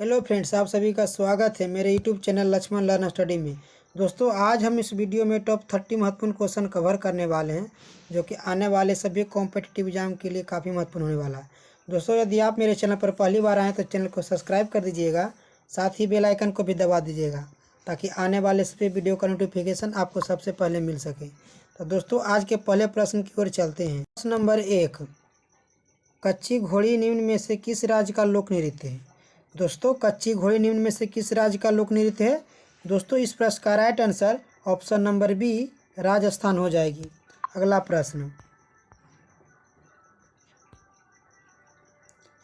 Hello friends, आप सभी का स्वागत है मेरे YouTube channel Laxman learn study में। दोस्तों, आज हम इस वीडियो में टॉप 30 महत्वपूर्ण क्वेश्चन कवर करने वाले हैं जो कि आने वाले सभी कॉम्पिटिटिव एग्जाम के लिए काफ़ी महत्वपूर्ण होने वाला है। दोस्तों, यदि आप मेरे चैनल पर पहली बार आएँ तो चैनल को सब्सक्राइब कर दीजिएगा, साथ ही बेल आइकन को भी दबा दीजिएगा ताकि आने वाले सभी वीडियो का नोटिफिकेशन आपको सबसे पहले मिल सके। तो दोस्तों, आज के पहले प्रश्न की ओर चलते हैं। प्रश्न नंबर 1, कच्ची घोड़ी निम्न में से किस राज्य का लोक नृत्य है? दोस्तों, कच्ची घोड़ी निम्न में से किस राज्य का लोक नृत्य है? दोस्तों, इस प्रश्न का right answer option number B Rajasthan हो जाएगी। अगला प्रश्न,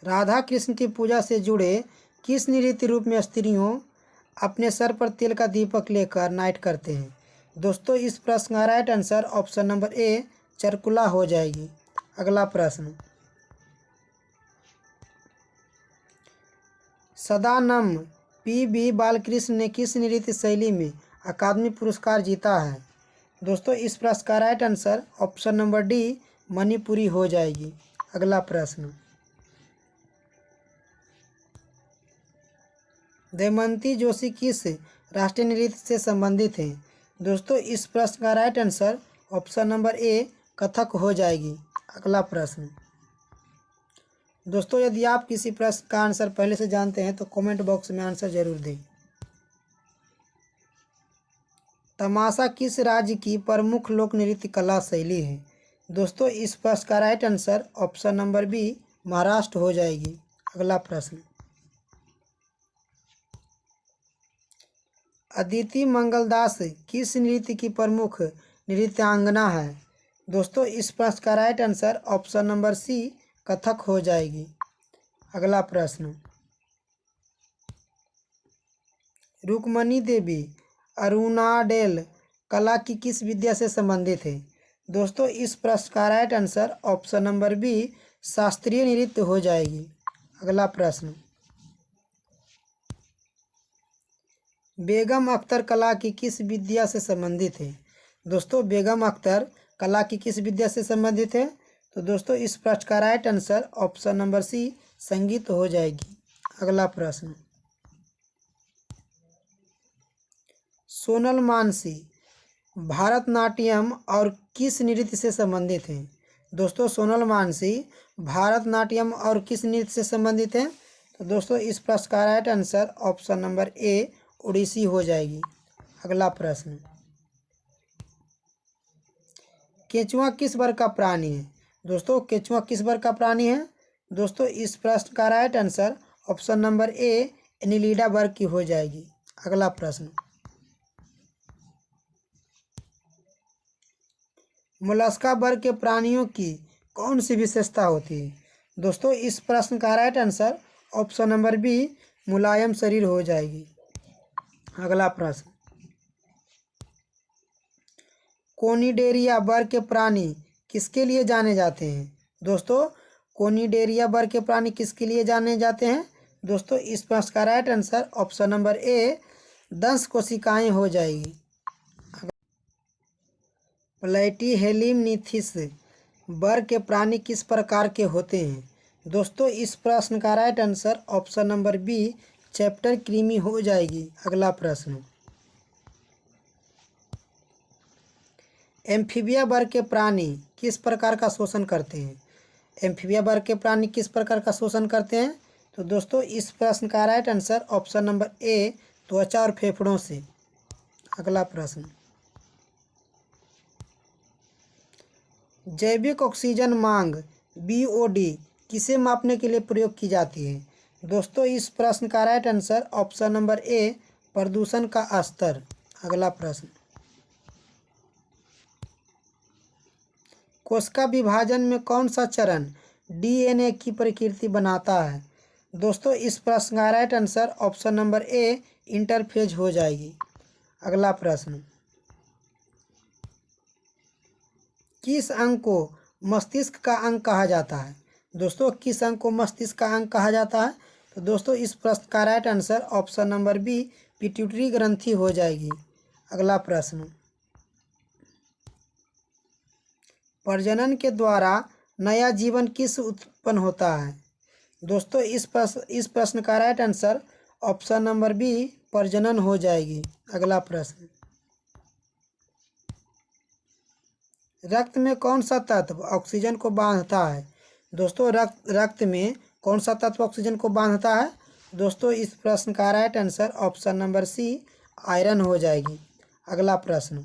राधा कृष्ण की पूजा से जुड़े किस नृत्य रूप में स्त्रियों अपने सर पर तेल का दीपक लेकर नाइट करते हैं? दोस्तों, इस प्रश्न का राइट आंसर ऑप्शन नंबर ए चरकुला हो जाएगी। अगला प्रश्न, सदानम पी.बी. बालकृष्ण ने किस नृत्य शैली में अकादमी पुरस्कार जीता है? दोस्तों, इस प्रश्न का right answer option number D Manipuri हो जाएगी। अगला प्रश्न, दमयंती जोशी किस राष्ट्रीय नृत्य से संबंधित हैं? दोस्तों, इस प्रश्न का राइट आंसर ऑप्शन नंबर ए कथक हो जाएगी। अगला प्रश्न, दोस्तों, यदि आप किसी प्रश्न का आंसर पहले से जानते हैं तो कमेंट बॉक्स में आंसर जरूर दें। तमाशा किस राज्य की प्रमुख लोक नृत्य कला शैली है? दोस्तों, इस प्रश्न का right answer option number B Maharashtra हो जाएगी। अगला प्रश्न, अदिति मंगलदास किस नृत्य की प्रमुख नृत्यांगना है? दोस्तों, इस प्रश्न का right answer option number C Kathak हो जाएगी। अगला प्रश्न, रुक्मणी देवी अरुणाडेल कला की किस विद्या से संबंधित है? दोस्तों, इस प्रश्न का right answer option number B शास्त्रीय नृत्य हो जाएगी। अगला प्रश्न, बेगम अख्तर कला की किस विद्या से संबंधित है? दोस्तों, बेगम अख्तर कला की किस विद्या से संबंधित है? तो दोस्तों, इस प्रश्न का right answer option number C संगीत हो जाएगी। अगला प्रश्न, सोनल मानसी भारतनाट्यम और किस नृत्य से संबंधित हैं? दोस्तों, सोनल मानसी भारतनाट्यम और किस नृत्य से संबंधित हैं? तो दोस्तों, इस प्रश्न का right answer option number A Odissi हो जाएगी। अगला प्रश्न, केंचुआ किस वर्ग का प्राणी है? दोस्तों, केंचुआ किस वर्ग का प्राणी है? दोस्तों, इस प्रश्न का राइट आंसर ऑप्शन नंबर ए एनिलिडा वर्ग की हो जाएगी। अगला प्रश्न, मोलस्का वर्ग के प्राणियों की कौन सी विशेषता होती है? दोस्तों, इस प्रश्न का right answer option number B मुलायम शरीर हो जाएगी। अगला प्रश्न, कोनिडेरिया वर्ग के प्राणी किसके लिए जाने जाते हैं? दोस्तों, कोनिडेरिया वर्ग के प्राणी किसके लिए जाने जाते हैं? दोस्तों, इस प्रश्न का राइट आंसर ऑप्शन नंबर ए दंश कोशिकाएं हो जाएगी। प्लेटीहेल्मिन्थीस वर्ग के प्राणी किस प्रकार के होते हैं? दोस्तों, इस प्रश्न का right answer option number B चैप्टर कृमि हो जाएगी। अगला प्रश्न, एम्फीबिया वर्ग के प्राणी किस प्रकार का शोषण करते हैं? एम्फीबिया वर्ग के प्राणी किस प्रकार का शोषण करते हैं? तो दोस्तों, इस प्रश्न का राइट आंसर ऑप्शन नंबर ए त्वचा और फेफड़ों से। अगला प्रश्न, जैविक ऑक्सीजन मांग BOD किसे मापने के लिए प्रयोग की जाती है? दोस्तों, इस प्रश्न का राइट आंसर ऑप्शन नंबर ए प्रदूषण का स्तर। अगला प्रश्न, कोशिका विभाजन में कौन सा चरण DNA की प्रकृति बनाता है? दोस्तों, इस प्रश्न का राइट आंसर ऑप्शन नंबर ए इंटरफेज हो जाएगी। अगला प्रश्न, किस अंग को मस्तिष्क का अंग कहा जाता है? दोस्तों, किस अंग को मस्तिष्क का अंग कहा जाता है? तो दोस्तों, इस प्रश्न का right answer option number B pituitary ग्रंथि हो जाएगी। अगला प्रश्न, प्रजनन के द्वारा नया जीवन किस उत्पन्न होता है? दोस्तों, इस प्रश्न का right answer option number B प्रजनन हो जाएगी। अगला प्रश्न, रक्त में कौन सा तत्व ऑक्सीजन को बांधता है? दोस्तों रक्त में कौन सा तत्व ऑक्सीजन को बांधता है? दोस्तों इस प्रश्न का right answer option number C iron हो जाएगी। अगला प्रश्न,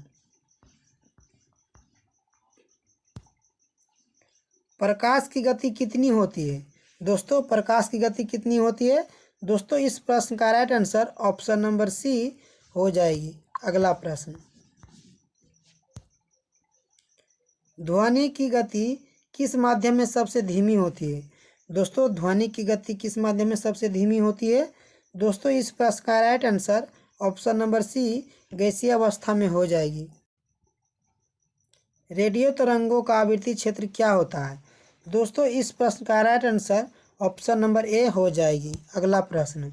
प्रकाश की गति कितनी होती है? दोस्तों प्रकाश की गति कितनी होती है? दोस्तों इस प्रश्न का right answer option number C हो जाएगी। अगला प्रश्न, ध्वनि की गति किस माध्यम में सबसे धीमी होती है? दोस्तों ध्वनि की गति किस माध्यम में सबसे धीमी होती है? दोस्तों इस प्रश्न का right answer option number C गैसीय अवस्था में हो जाएगी। रेडियो तरंगों का आवृत्ति क्षेत्र क्या होता है? दोस्तों इस प्रश्न का राइट आंसर ऑप्शन नंबर ए हो जाएगी। अगला प्रश्न,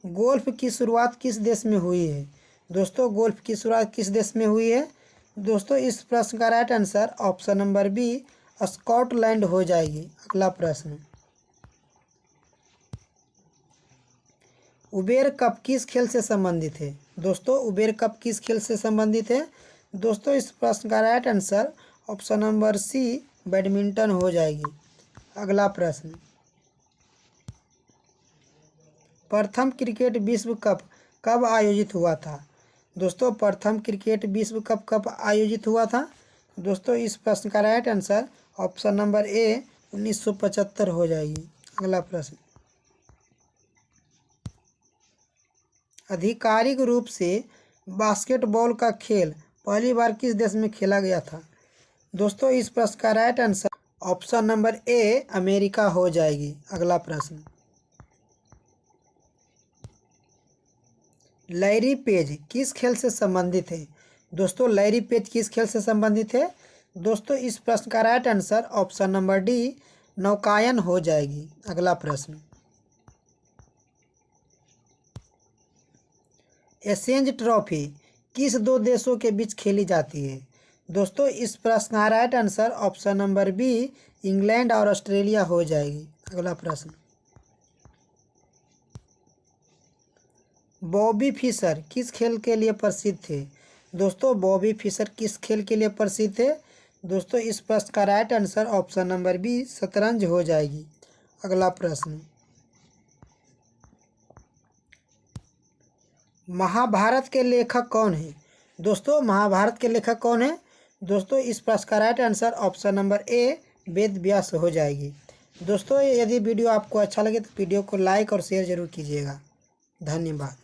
गोल्फ की शुरुआत किस देश में हुई है? दोस्तों गोल्फ की शुरुआत किस देश में हुई है? दोस्तों इस प्रश्न का right answer option number B Scotland हो जाएगी। अगला प्रश्न, उबेर कप किस खेल से संबंधित है? दोस्तों उबेर कप किस खेल से संबंधित है? दोस्तों इस प्रश्न का right answer option number C badminton हो जाएगी। अगला प्रश्न, प्रथम क्रिकेट विश्व कप कब आयोजित हुआ था? दोस्तों प्रथम क्रिकेट विश्व कप कब आयोजित हुआ था? दोस्तों इस प्रश्न का राइट आंसर ऑप्शन नंबर ए 1975 हो जाएगी। अगला प्रश्न, आधिकारिक रूप से बास्केटबॉल का खेल पहली बार किस देश में खेला गया था? दोस्तों इस प्रश्न का right answer option number A America हो जाएगी। अगला प्रश्न, लैरी पेज किस खेल से संबंधित है? दोस्तों लैरी पेज किस खेल से संबंधित है? दोस्तों इस प्रश्न का right answer option number D नौकायन हो जाएगी। अगला प्रश्न, एशेज ट्रॉफी किस दो देशों के बीच खेली जाती है? दोस्तों इस प्रश्न का right answer option number B England और ऑस्ट्रेलिया हो जाएगी। अगला प्रश्न, बॉबी फिशर किस खेल के लिए प्रसिद्ध थे? दोस्तों बॉबी फिशर किस खेल के लिए प्रसिद्ध थे? दोस्तों इस प्रश्न का right answer option number B शतरंज हो जाएगी। अगला प्रश्न, महाभारत के लेखक कौन है? दोस्तों महाभारत के लेखक कौन है? दोस्तों इस प्रश्न का right answer option number A Ved Vyas हो जाएगी। दोस्तों यदि वीडियो आपको अच्छा लगे तो वीडियो को लाइक और शेयर जरूर कीजिएगा। धन्यवाद।